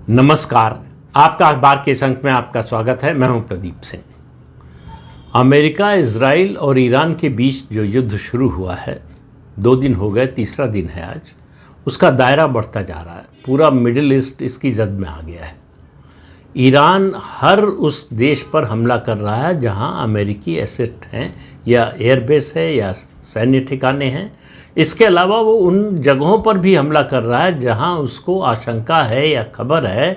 नमस्कार। आपका अखबार के इस अंक में आपका स्वागत है। मैं हूं प्रदीप सिंह। अमेरिका, इजराइल और ईरान के बीच जो युद्ध शुरू हुआ है, 2 दिन हो गए, तीसरा दिन है आज। उसका दायरा बढ़ता जा रहा है। पूरा मिडिल ईस्ट इसकी जद में आ गया है। ईरान हर उस देश पर हमला कर रहा है जहां अमेरिकी एसेट हैं या एयरबेस है या सैन्य ठिकाने हैं। इसके अलावा वो उन जगहों पर भी हमला कर रहा है जहां उसको आशंका है या खबर है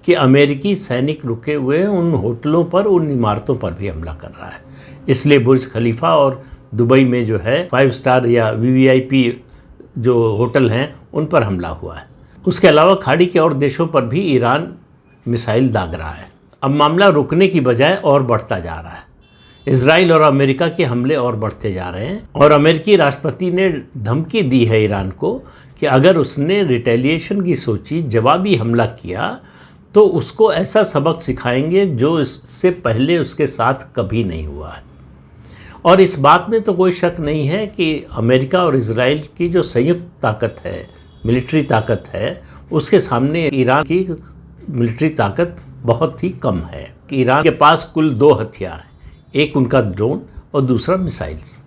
कि अमेरिकी सैनिक रुके हुए हैं। उन होटलों पर, उन इमारतों पर भी हमला कर रहा है। इसलिए बुर्ज खलीफा और दुबई में जो है 5 स्टार या वीवीआईपी जो होटल हैं उन पर हमला हुआ है। उसके अलावा खाड़ी के और देशों पर भी ईरान मिसाइल दाग रहा है। अब मामला रुकने की बजाय और बढ़ता जा रहा है। इजराइल और अमेरिका के हमले और बढ़ते जा रहे हैं और अमेरिकी राष्ट्रपति ने धमकी दी है ईरान को कि अगर उसने रिटेलिएशन की सोची, जवाबी हमला किया, तो उसको ऐसा सबक सिखाएंगे जो इससे पहले उसके साथ कभी नहीं हुआ है। और इस बात में तो कोई शक नहीं है कि अमेरिका और इजराइल की जो संयुक्त ताकत है, मिलिट्री ताकत है, उसके सामने ईरान की मिलिट्री ताकत बहुत ही कम है। ईरान के पास कुल 2 हथियार हैं, एक उनका ड्रोन और दूसरा मिसाइल्स।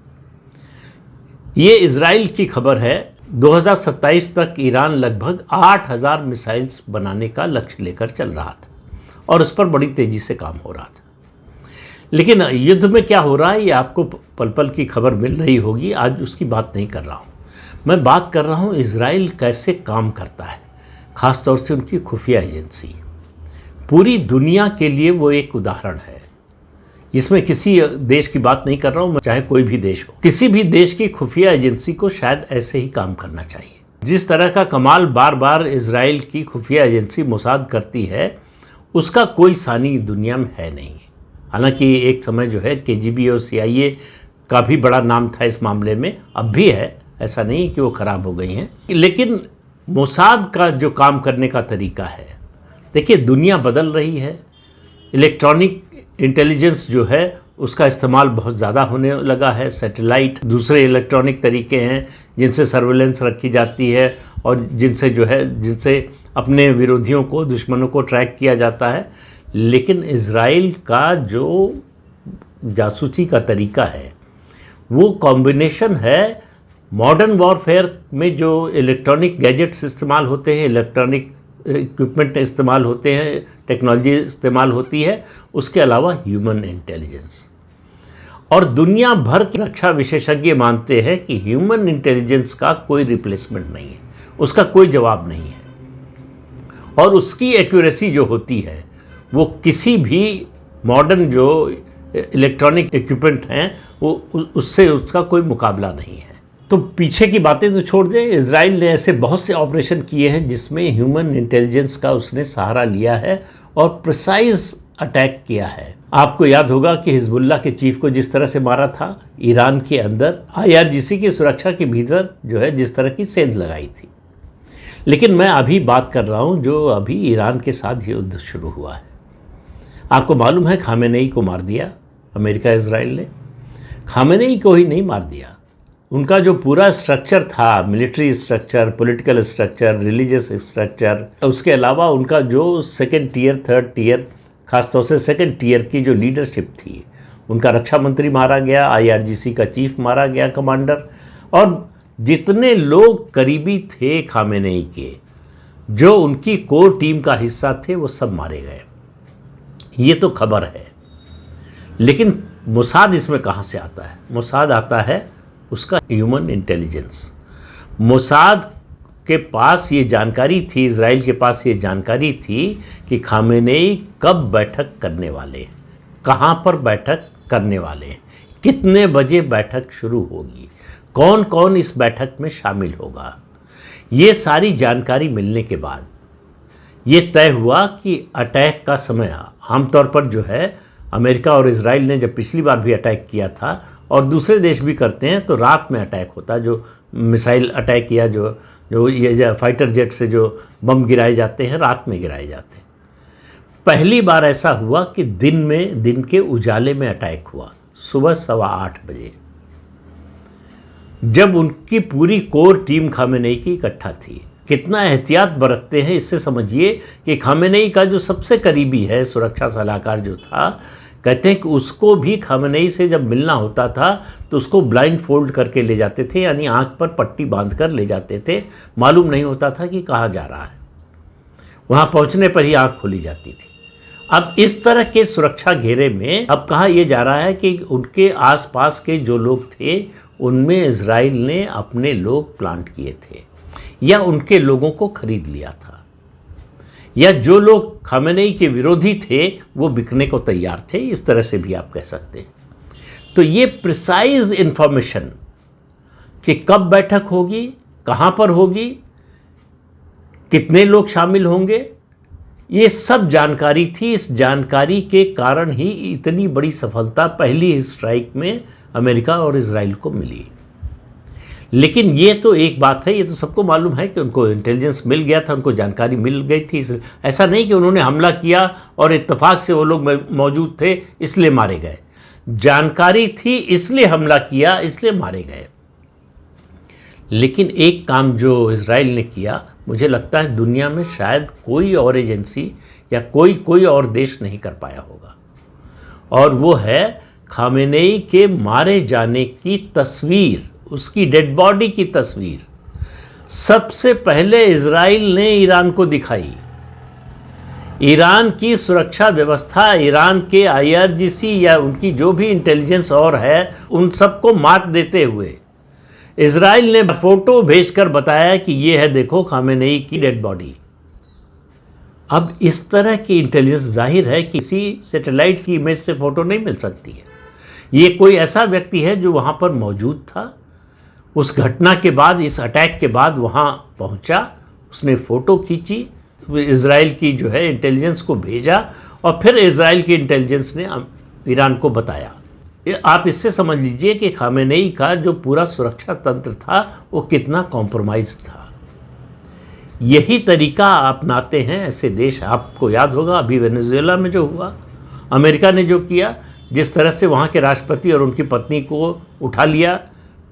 ये इजराइल की खबर है। 2027 तक ईरान लगभग 8000 मिसाइल्स बनाने का लक्ष्य लेकर चल रहा था और उस पर बड़ी तेजी से काम हो रहा था। लेकिन युद्ध में क्या हो रहा है ये आपको पल पल की खबर मिल रही होगी। आज उसकी बात नहीं कर रहा हूँ। मैं बात कर रहा हूँ इजराइल कैसे काम करता है, ख़ासतौर से उनकी खुफिया एजेंसी। पूरी दुनिया के लिए वो एक उदाहरण है। इसमें किसी देश की बात नहीं कर रहा हूँ, चाहे कोई भी देश हो। किसी भी देश की खुफिया एजेंसी को शायद ऐसे ही काम करना चाहिए। जिस तरह का कमाल बार बार इजराइल की खुफिया एजेंसी मोसाद करती है, उसका कोई सानी दुनिया में है नहीं। हालांकि एक समय जो है केजीबी और सीआईए का भी बड़ा नाम था इस मामले में, अब भी है, ऐसा नहीं कि वो ख़राब हो गई हैं। लेकिन मोसाद का जो काम करने का तरीका है, देखिए दुनिया बदल रही है। इलेक्ट्रॉनिक इंटेलिजेंस जो है उसका इस्तेमाल बहुत ज़्यादा होने लगा है। सैटेलाइट, दूसरे इलेक्ट्रॉनिक तरीके हैं जिनसे सर्वेलेंस रखी जाती है और जिनसे अपने विरोधियों को, दुश्मनों को ट्रैक किया जाता है। लेकिन इजराइल का जो जासूसी का तरीका है वो कॉम्बिनेशन है मॉडर्न वॉरफेयर में जो इलेक्ट्रॉनिक गैजेट्स इस्तेमाल होते हैं, इलेक्ट्रॉनिक इक्विपमेंट इस्तेमाल होते हैं, टेक्नोलॉजी इस्तेमाल होती है, उसके अलावा ह्यूमन इंटेलिजेंस। और दुनिया भर के रक्षा विशेषज्ञ मानते हैं कि ह्यूमन इंटेलिजेंस का कोई रिप्लेसमेंट नहीं है, उसका कोई जवाब नहीं है। और उसकी एक्यूरेसी जो होती है वो किसी भी मॉडर्न जो इलेक्ट्रॉनिक इक्विपमेंट हैं वो उससे उसका कोई मुकाबला नहीं है। तो पीछे की बातें तो छोड़ दें, इजराइल ने ऐसे बहुत से ऑपरेशन किए हैं जिसमें ह्यूमन इंटेलिजेंस का उसने सहारा लिया है और प्रिसाइज अटैक किया है। आपको याद होगा कि हिजबुल्लाह के चीफ को जिस तरह से मारा था, ईरान के अंदर आईआरजीसी की सुरक्षा के भीतर जो है जिस तरह की सेंध लगाई थी। लेकिन मैं अभी बात कर रहा हूँ जो अभी ईरान के साथ युद्ध शुरू हुआ है। आपको मालूम है खामेनेई को मार दिया अमेरिका, इजराइल ने। खामेनेई को ही नहीं मार दिया, उनका जो पूरा स्ट्रक्चर था, military structure, political structure, religious structure, उसके अलावा उनका जो सेकंड टियर, थर्ड टियर, खासतौर से सेकंड टियर की जो लीडरशिप थी, उनका रक्षा मंत्री मारा गया, आईआरजीसी का चीफ मारा गया, कमांडर, और जितने लोग करीबी थे खामेनेई के, जो उनकी कोर टीम का हिस्सा थे, वो सब मारे गए। ये तो खबर है। लेकिन मोसाद इसमें कहाँ से आता है? मोसाद आता है उसका ह्यूमन इंटेलिजेंस। मोसाद के पास ये जानकारी थी, इजराइल के पास ये जानकारी थी कि खामेनेई कब बैठक करने वाले, कहाँ पर बैठक करने वाले, कितने बजे बैठक शुरू होगी, कौन कौन इस बैठक में शामिल होगा। ये सारी जानकारी मिलने के बाद ये तय हुआ कि अटैक का समय, आमतौर पर जो है अमेरिका और इजराइल ने जब पिछली बार भी अटैक किया था और दूसरे देश भी करते हैं तो रात में अटैक होता है। जो मिसाइल अटैक या जो ये फाइटर जेट से जो बम गिराए जाते हैं, रात में गिराए जाते हैं। पहली बार ऐसा हुआ कि दिन के उजाले में अटैक हुआ, सुबह 8:15 बजे, जब उनकी पूरी कोर टीम खामेनेई की इकट्ठा थी। कितना एहतियात बरतते हैं इससे समझिए कि खामेनेई का जो सबसे करीबी है सुरक्षा सलाहकार जो था, कहते हैं कि उसको भी खामेनेई से जब मिलना होता था तो उसको ब्लाइंड फोल्ड करके ले जाते थे, यानी आंख पर पट्टी बांध कर ले जाते थे। मालूम नहीं होता था कि कहाँ जा रहा है, वहाँ पहुँचने पर ही आंख खोली जाती थी। अब इस तरह के सुरक्षा घेरे में अब कहा यह जा रहा है कि उनके आसपास के जो लोग थे उनमें इजराइल ने अपने लोग प्लांट किए थे या उनके लोगों को खरीद लिया था, या जो लोग खामेनेई के विरोधी थे वो बिकने को तैयार थे, इस तरह से भी आप कह सकते हैं। तो ये प्रिसाइज इंफॉर्मेशन कि कब बैठक होगी, कहाँ पर होगी, कितने लोग शामिल होंगे, ये सब जानकारी थी। इस जानकारी के कारण ही इतनी बड़ी सफलता पहली स्ट्राइक में अमेरिका और इजराइल को मिली। लेकिन ये तो एक बात है, ये तो सबको मालूम है कि उनको इंटेलिजेंस मिल गया था, उनको जानकारी मिल गई थी। ऐसा नहीं कि उन्होंने हमला किया और इत्तेफाक से वो लोग मौजूद थे इसलिए मारे गए। जानकारी थी इसलिए हमला किया, इसलिए मारे गए। लेकिन एक काम जो इजराइल ने किया, मुझे लगता है दुनिया में शायद कोई और एजेंसी या कोई और देश नहीं कर पाया होगा, और वो है खामेनेई के मारे जाने की तस्वीर, उसकी डेड बॉडी की तस्वीर सबसे पहले इजराइल ने ईरान को दिखाई। ईरान की सुरक्षा व्यवस्था, ईरान के IRGC या उनकी जो भी इंटेलिजेंस और है, उन सबको मात देते हुए इजराइल ने फोटो भेजकर बताया कि ये है देखो खामेनेई की डेड बॉडी। अब इस तरह की इंटेलिजेंस जाहिर है कि किसी सैटेलाइट की इमेज से फोटो नहीं मिल सकती है। ये कोई ऐसा व्यक्ति है जो वहाँ पर मौजूद था, उस घटना के बाद, इस अटैक के बाद वहाँ पहुँचा, उसने फ़ोटो खींची, इजराइल की जो है इंटेलिजेंस को भेजा और फिर इजराइल की इंटेलिजेंस ने ईरान को बताया। आप इससे समझ लीजिए कि खामेनेई का जो पूरा सुरक्षा तंत्र था वो कितना कॉम्प्रोमाइज था। यही तरीका अपनाते हैं ऐसे देश। आपको याद होगा अभी वेनेजुएला में जो हुआ, अमेरिका ने जो किया, जिस तरह से वहाँ के राष्ट्रपति और उनकी पत्नी को उठा लिया,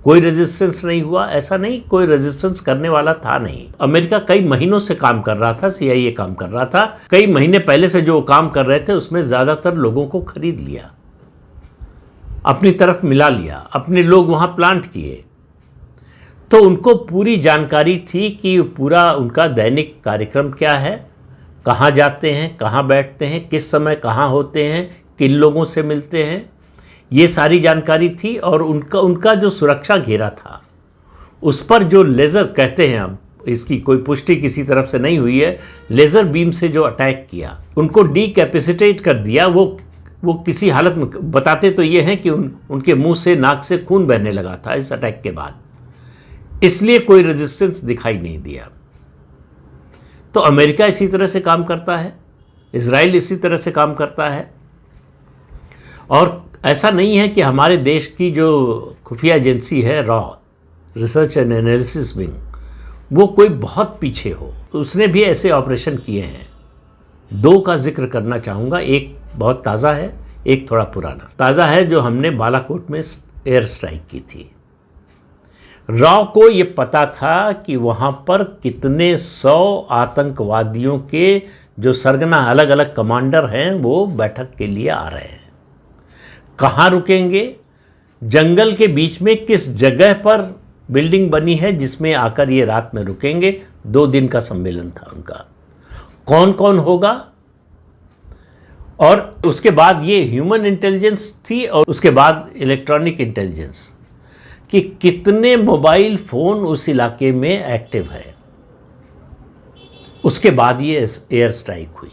कोई रेजिस्टेंस नहीं हुआ। ऐसा नहीं, कोई रेजिस्टेंस करने वाला था नहीं। अमेरिका कई महीनों से काम कर रहा था, CIA काम कर रहा था, कई महीने पहले से जो काम कर रहे थे उसमें ज़्यादातर लोगों को खरीद लिया, अपनी तरफ मिला लिया, अपने लोग वहाँ प्लांट किए। तो उनको पूरी जानकारी थी कि पूरा उनका दैनिक कार्यक्रम क्या है, कहाँ जाते हैं, कहाँ बैठते हैं, किस समय कहाँ होते हैं, किन लोगों से मिलते हैं, ये सारी जानकारी थी। और उनका जो सुरक्षा घेरा था उस पर जो लेज़र कहते हैं, अब इसकी कोई पुष्टि किसी तरफ से नहीं हुई है, लेज़र बीम से जो अटैक किया, उनको डीकैपेसिटेट कर दिया। वो किसी हालत में बताते तो ये हैं कि उनके मुंह से, नाक से खून बहने लगा था इस अटैक के बाद, इसलिए कोई रेजिस्टेंस दिखाई नहीं दिया। तो अमेरिका इसी तरह से काम करता है, इजराइल इसी तरह से काम करता है। और ऐसा नहीं है कि हमारे देश की जो खुफिया एजेंसी है, raw research and analysis wing, वो कोई बहुत पीछे हो। उसने भी ऐसे ऑपरेशन किए हैं। 2 का जिक्र करना चाहूँगा, एक बहुत ताज़ा है, एक थोड़ा पुराना। ताज़ा है जो हमने बालाकोट में एयर स्ट्राइक की थी। रॉ को ये पता था कि वहाँ पर कितने 100 आतंकवादियों के जो सरगना अलग अलग कमांडर हैं वो बैठक के लिए आ रहे हैं। कहाँ रुकेंगे, जंगल के बीच में किस जगह पर बिल्डिंग बनी है जिसमें आकर ये रात में रुकेंगे। 2 दिन का सम्मेलन था उनका। कौन कौन होगा, और उसके बाद ये ह्यूमन इंटेलिजेंस थी, और उसके बाद इलेक्ट्रॉनिक इंटेलिजेंस कि कितने मोबाइल फ़ोन उस इलाके में एक्टिव है। उसके बाद ये एयर स्ट्राइक हुई।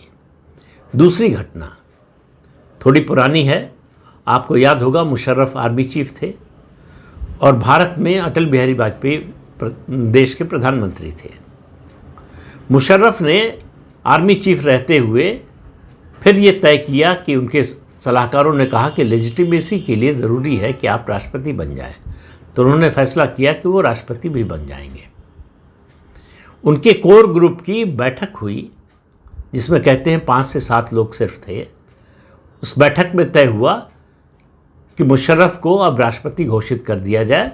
दूसरी घटना थोड़ी पुरानी है, आपको याद होगा मुशर्रफ आर्मी चीफ थे और भारत में अटल बिहारी वाजपेयी देश के प्रधानमंत्री थे। मुशर्रफ ने आर्मी चीफ रहते हुए फिर ये तय किया कि उनके सलाहकारों ने कहा कि लेजिटिमेसी के लिए ज़रूरी है कि आप राष्ट्रपति बन जाएं, तो उन्होंने फैसला किया कि वो राष्ट्रपति भी बन जाएंगे। उनके कोर ग्रुप की बैठक हुई जिसमें कहते हैं 5 से 7 लोग सिर्फ थे। उस बैठक में तय हुआ कि मुशर्रफ को अब राष्ट्रपति घोषित कर दिया जाए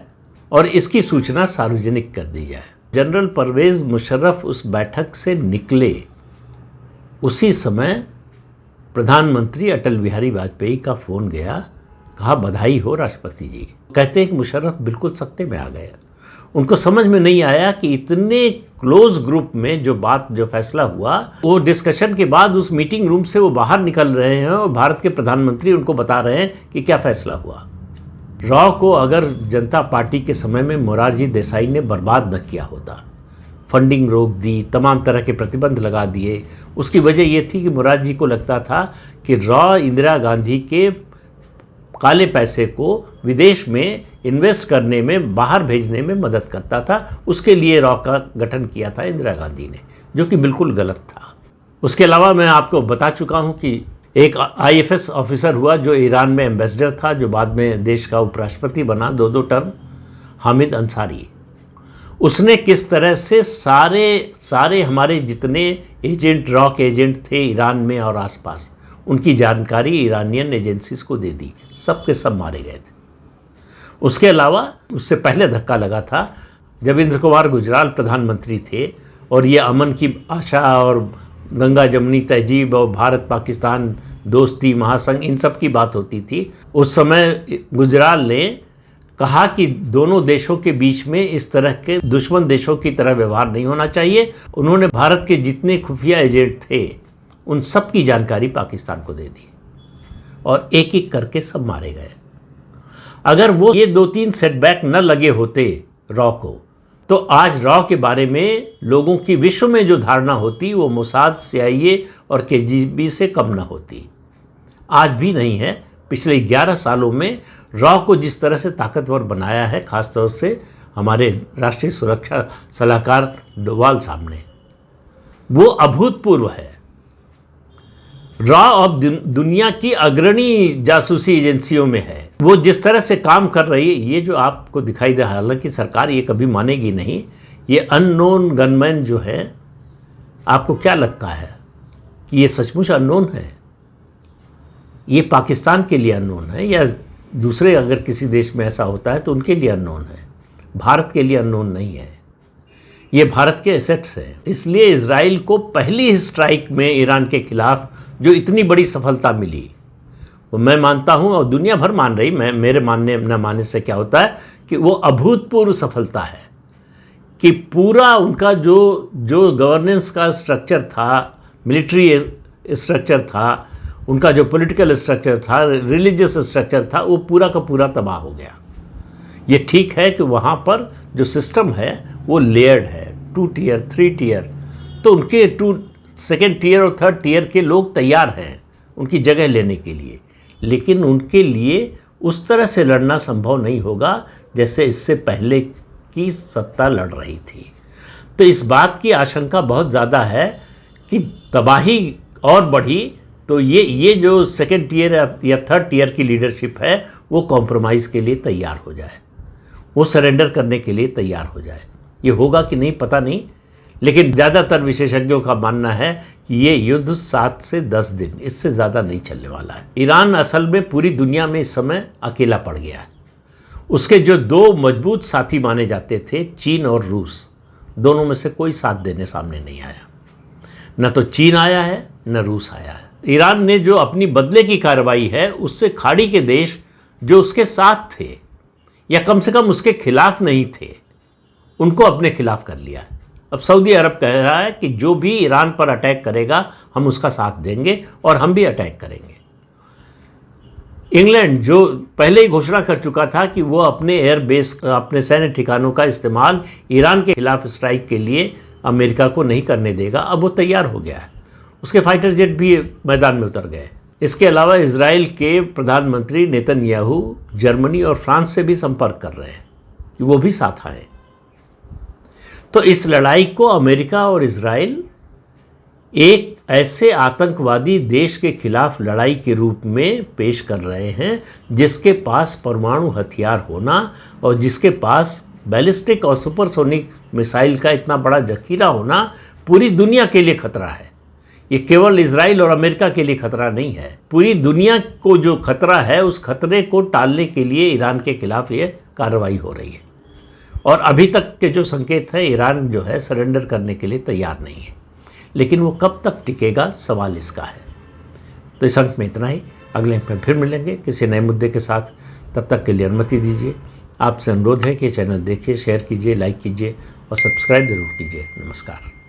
और इसकी सूचना सार्वजनिक कर दी जाए। जनरल परवेज़ मुशर्रफ उस बैठक से निकले, उसी समय प्रधानमंत्री अटल बिहारी वाजपेयी का फ़ोन गया, कहा बधाई हो राष्ट्रपति जी। कहते हैं कि मुशर्रफ बिल्कुल सकते में आ गए। उनको समझ में नहीं आया कि इतने क्लोज ग्रुप में जो फैसला हुआ, वो डिस्कशन के बाद उस मीटिंग रूम से वो बाहर निकल रहे हैं और भारत के प्रधानमंत्री उनको बता रहे हैं कि क्या फैसला हुआ। रॉ को अगर जनता पार्टी के समय में मोरारजी देसाई ने बर्बाद न किया होता, फंडिंग रोक दी, तमाम तरह के प्रतिबंध लगा दिए, उसकी वजह ये थी कि मोरारजी को लगता था कि रॉ इंदिरा गांधी के काले पैसे को विदेश में इन्वेस्ट करने में, बाहर भेजने में मदद करता था। उसके लिए रॉ का गठन किया था इंदिरा गांधी ने, जो कि बिल्कुल गलत था। उसके अलावा मैं आपको बता चुका हूं कि एक IFS ऑफिसर हुआ जो ईरान में एम्बेसडर था, जो बाद में देश का उपराष्ट्रपति बना 2 टर्म, हामिद अंसारी। उसने किस तरह से सारे हमारे जितने एजेंट, रॉ के एजेंट थे ईरान में और आसपास, उनकी जानकारी ईरानियन एजेंसीज को दे दी, सब के सब मारे गए थे। उसके अलावा उससे पहले धक्का लगा था जब इंद्र कुमार गुजराल प्रधानमंत्री थे और ये अमन की आशा और गंगा जमुनी तहजीब और भारत पाकिस्तान दोस्ती महासंघ, इन सब की बात होती थी। उस समय गुजराल ने कहा कि दोनों देशों के बीच में इस तरह के दुश्मन देशों की तरह व्यवहार नहीं होना चाहिए। उन्होंने भारत के जितने खुफिया एजेंट थे उन सब की जानकारी पाकिस्तान को दे दी और एक एक करके सब मारे गए। अगर वो ये 2-3 सेटबैक न लगे होते रॉ को, तो आज रॉ के बारे में लोगों की विश्व में जो धारणा होती वो मोसाद, CIA और KGB से कम न होती। आज भी नहीं है। पिछले 11 सालों में रॉ को जिस तरह से ताकतवर बनाया है, खासतौर से हमारे राष्ट्रीय सुरक्षा सलाहकार डोवाल साहब ने, वो अभूतपूर्व है। रॉ अब दुनिया की अग्रणी जासूसी एजेंसियों में है। वो जिस तरह से काम कर रही है, ये जो आपको दिखाई दे, हालांकि सरकार ये कभी मानेगी नहीं, ये अननोन गनमैन जो है, आपको क्या लगता है कि ये सचमुच अननोन है? ये पाकिस्तान के लिए अननोन है या दूसरे अगर किसी देश में ऐसा होता है तो उनके लिए अननोन है, भारत के लिए अननोन नहीं है। ये भारत के एसेट्स हैं। इसलिए इजराइल को पहली स्ट्राइक में ईरान के खिलाफ जो इतनी बड़ी सफलता मिली, वो मैं मानता हूँ और दुनिया भर मान रही, मेरे मानने न मानने से क्या होता है कि वो अभूतपूर्व सफलता है कि पूरा उनका जो गवर्नेंस का स्ट्रक्चर था, मिलिट्री स्ट्रक्चर था, उनका जो पॉलिटिकल स्ट्रक्चर था, रिलीजियस स्ट्रक्चर था, वो पूरा का पूरा तबाह हो गया। ये ठीक है कि वहाँ पर जो सिस्टम है वो लेयर्ड है, 2 टियर 3 टियर, तो उनके 2nd टियर और 3rd टियर के लोग तैयार हैं उनकी जगह लेने के लिए, लेकिन उनके लिए उस तरह से लड़ना संभव नहीं होगा जैसे इससे पहले की सत्ता लड़ रही थी। तो इस बात की आशंका बहुत ज़्यादा है कि तबाही और बढ़ी तो ये जो 2nd टियर या 3rd टियर की लीडरशिप है वो कॉम्प्रोमाइज़ के लिए तैयार हो जाए, वो सरेंडर करने के लिए तैयार हो जाए। ये होगा कि नहीं पता नहीं, लेकिन ज़्यादातर विशेषज्ञों का मानना है कि ये युद्ध 7 से 10 दिन, इससे ज़्यादा नहीं चलने वाला है। ईरान असल में पूरी दुनिया में इस समय अकेला पड़ गया है। उसके जो 2 मजबूत साथी माने जाते थे, चीन और रूस, दोनों में से कोई साथ देने सामने नहीं आया। न तो चीन आया है न रूस आया है। ईरान ने जो अपनी बदले की कार्रवाई है उससे खाड़ी के देश जो उसके साथ थे या कम से कम उसके खिलाफ नहीं थे, उनको अपने खिलाफ कर लिया। अब सऊदी अरब कह रहा है कि जो भी ईरान पर अटैक करेगा हम उसका साथ देंगे और हम भी अटैक करेंगे। इंग्लैंड जो पहले ही घोषणा कर चुका था कि वो अपने एयरबेस, अपने सैन्य ठिकानों का इस्तेमाल ईरान के खिलाफ स्ट्राइक के लिए अमेरिका को नहीं करने देगा, अब वो तैयार हो गया है। उसके फाइटर जेट भी मैदान में उतर गए। इसके अलावा इजराइल के प्रधानमंत्री नेतन्याहू जर्मनी और फ्रांस से भी संपर्क कर रहे हैं कि वो भी साथ आए। तो इस लड़ाई को अमेरिका और इजराइल एक ऐसे आतंकवादी देश के खिलाफ लड़ाई के रूप में पेश कर रहे हैं जिसके पास परमाणु हथियार होना और जिसके पास बैलिस्टिक और सुपरसोनिक मिसाइल का इतना बड़ा जखीरा होना पूरी दुनिया के लिए खतरा है। ये केवल इजराइल और अमेरिका के लिए खतरा नहीं है, पूरी दुनिया को जो खतरा है उस खतरे को टालने के लिए ईरान के खिलाफ ये कार्रवाई हो रही है। और अभी तक के जो संकेत हैं, ईरान जो है सरेंडर करने के लिए तैयार नहीं है, लेकिन वो कब तक टिकेगा, सवाल इसका है। तो इस अंक में इतना ही। अगले अंक में फिर मिलेंगे किसी नए मुद्दे के साथ। तब तक के लिए अनुमति दीजिए। आपसे अनुरोध है कि चैनल देखिए, शेयर कीजिए, लाइक कीजिए और सब्सक्राइब जरूर कीजिए। नमस्कार।